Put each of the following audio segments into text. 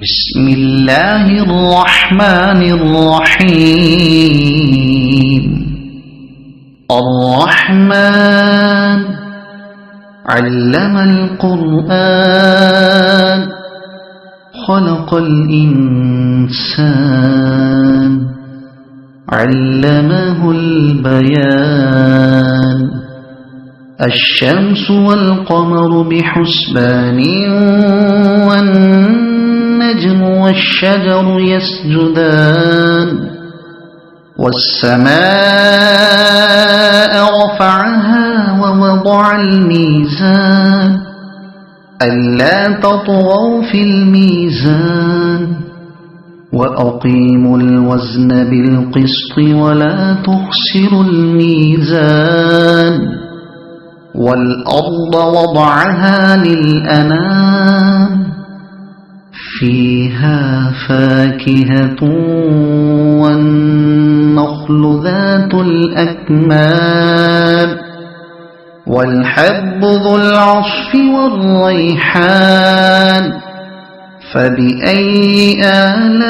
بسم الله الرحمن الرحيم. الرحمن علم القرآن خلق الإنسان علمه البيان. الشمس والقمر بحسبان والنجم والشجر يسجدان. والسماء رفعها ووضع الميزان ألا تطغوا في الميزان وأقيموا الوزن بالقسط ولا تخسروا الميزان. والأرض وضعها للأنام فيها فاكهة والنخل ذات الأكمام والحب ذو العصف والريحان. فبأي آلاء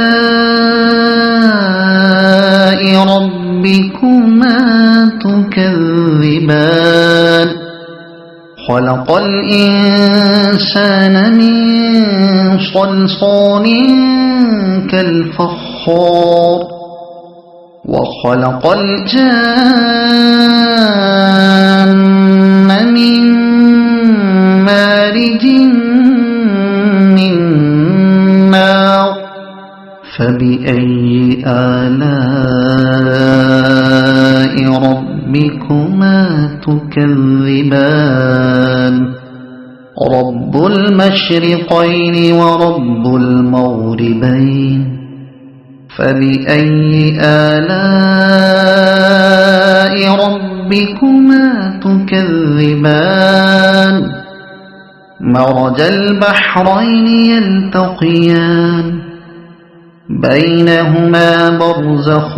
ربكما تكذبان. خلق الإنسان من صلصال كالفخار وخلق الجان من مارج من نار. فبأي آلاء ربكما تكذبان. رب المشرقين ورب المغربين. فبأي آلاء ربكما تكذبان. مرج البحرين يلتقيان بينهما برزخ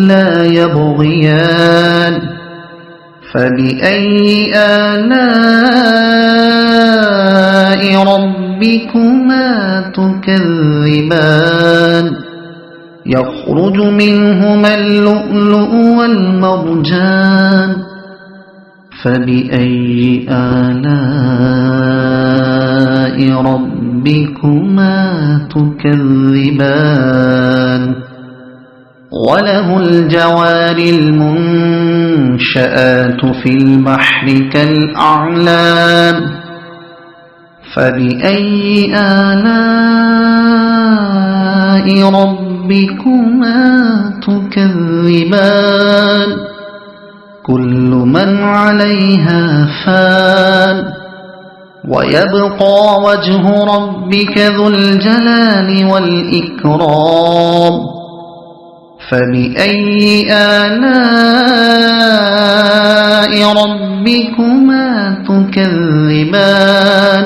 لا يبغيان. فبأي آلاء ربكما تكذبان. يخرج منهما اللؤلؤ والمرجان. فبأي آلاء ربكما تكذبان. وله الجوار المنشآت في البحر كالأعلام. فبأي آلاء ربكما تكذبان. كل من عليها فان ويبقى وجه ربك ذو الجلال والإكرام. فبأي آلاء ربكما تكذبان.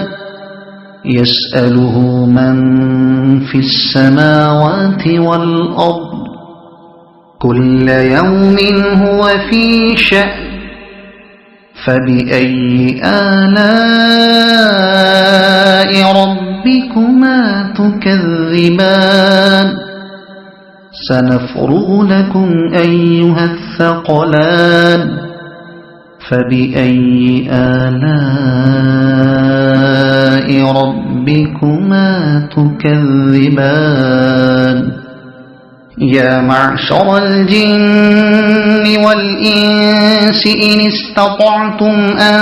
يسأله من في السماوات والأرض كل يوم هو في شأن. فبأي آلاء ربكما تكذبان. سنفرغ لكم أيها الثقلان. فبأي آلاء ربكما تكذبان. يا معشر الجن والإنس إن استطعتم أن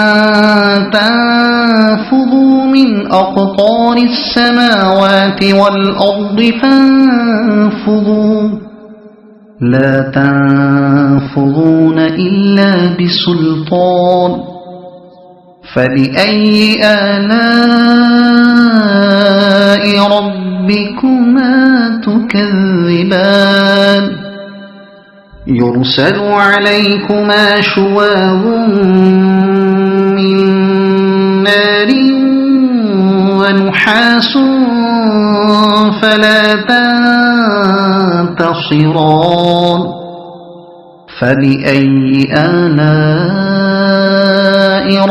تنفذوا من أقطار السماوات والأرض فانفذوا لا تنفذون إلا بسلطان. فبأي آلاء ربكما تكذبان. يرسل عليكما شواظ من نار ونحاس فلا تنتصران. فبأي آلاء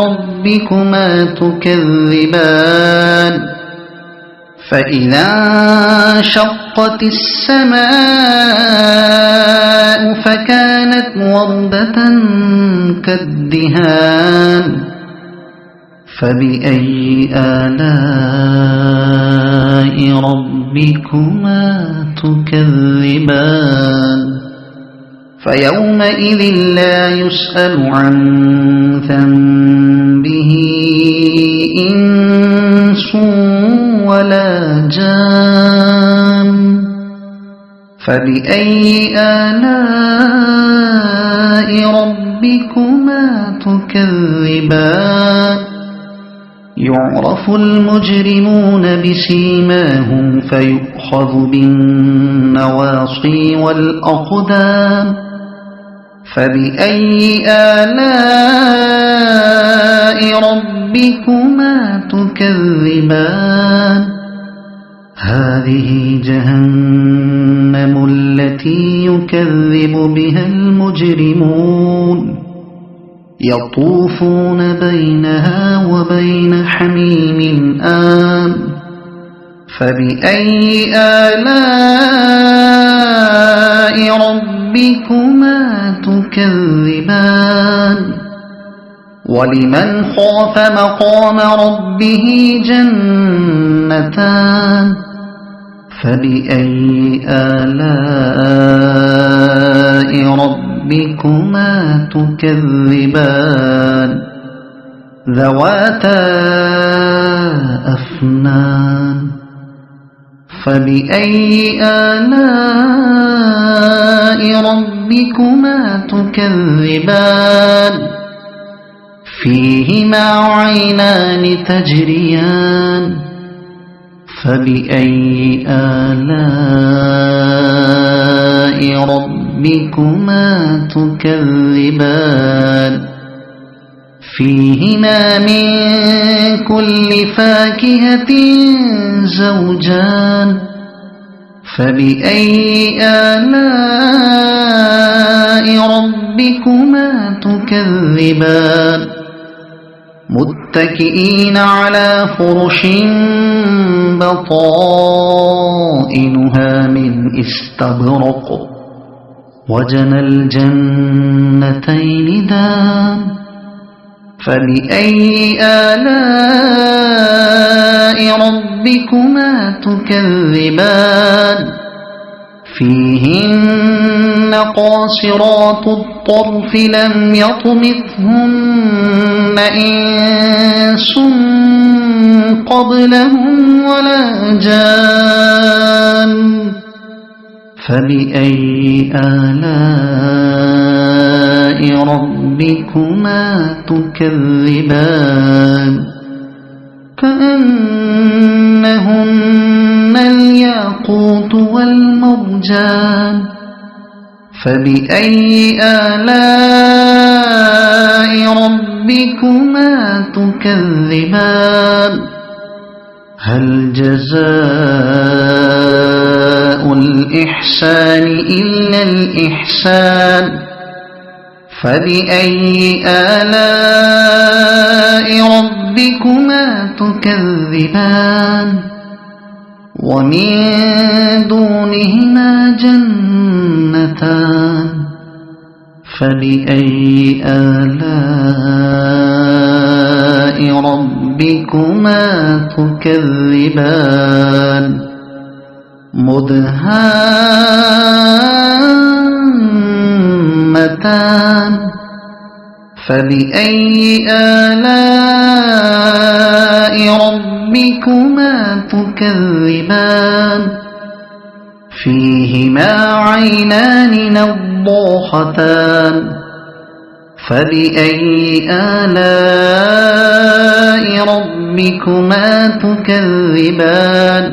ربكما تكذبان. فإذا انشقت السماء فكانت وردة كالدهان فبأي آلاء ربكما تكذبان فيومئذ لا يسأل عن ذنبه إنس ولا جان فبأي آلاء ربكما تكذبان يعرف المجرمون بسيماهم فيؤخذ بالنواصي والأقدام فبأي آلاء ربكما تكذبان هذه جهنم التي يكذب بها المجرمون يطوفون بينها وبين حميم آن فبأي آلاء ربكما تكذبان ولمن خاف مقام ربه جنتان فبأي آلاء ربكما تكذبان ذواتا أفنان فبأي آلاء ربكما تكذبان فيهما عينان تجريان فبأي آلاء ربكما تكذبان فيهما من كل فاكهة زوجان فبأي آلاء ربكما تكذبان متكئين على فرش بطائنها من استبرق وجنى الجنتين دان فبأي آلاء ربكما تكذبان فيهن قاصرات الطرف لم يطمثهن إنس قبلهم ولا جان فبأي آلاء ربكما تكذبان كأنهن الياقوت والمرجان فبأي آلاء ربكما تكذبان هل جزاء الإحسان إلا الإحسان فبأي آلاء ربكما تكذبان ومن دونهما جنتان فبأي آلاء ربكما تكذبان مدهامتان فبأي آلاء ربكما تكذبان فيهما عينان نضاختان فبأي آلاء ربكما تكذبان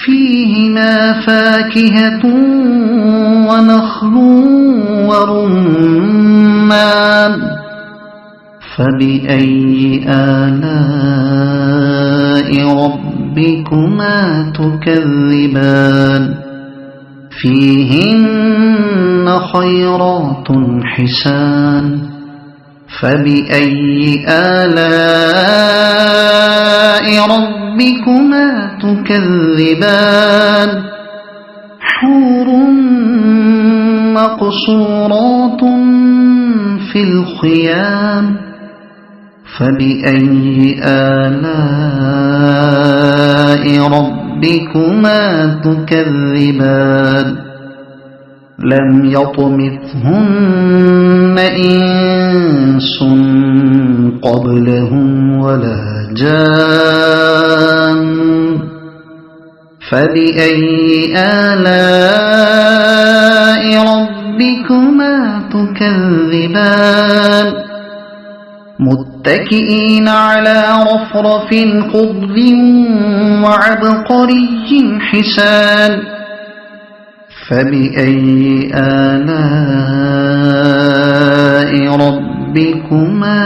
فيهما فاكهة ونخل ورمان فبأي آلاء ربكما تكذبان فيهن خيرات حسان فبأي آلاء ربكما تكذبان حور مقصورات في الخيام فبأي آلاء ربكما تكذبان لم يطمثهن إنس قبلهم ولا جان فبأي آلاء ربكما تكذبان متكئين على رفرف خضر وعبقري حسان فبأي آلاء ربكما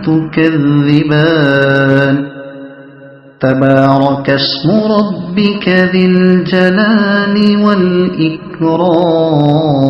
تكذبان تبارك اسم ربك ذي الجلال والإكرام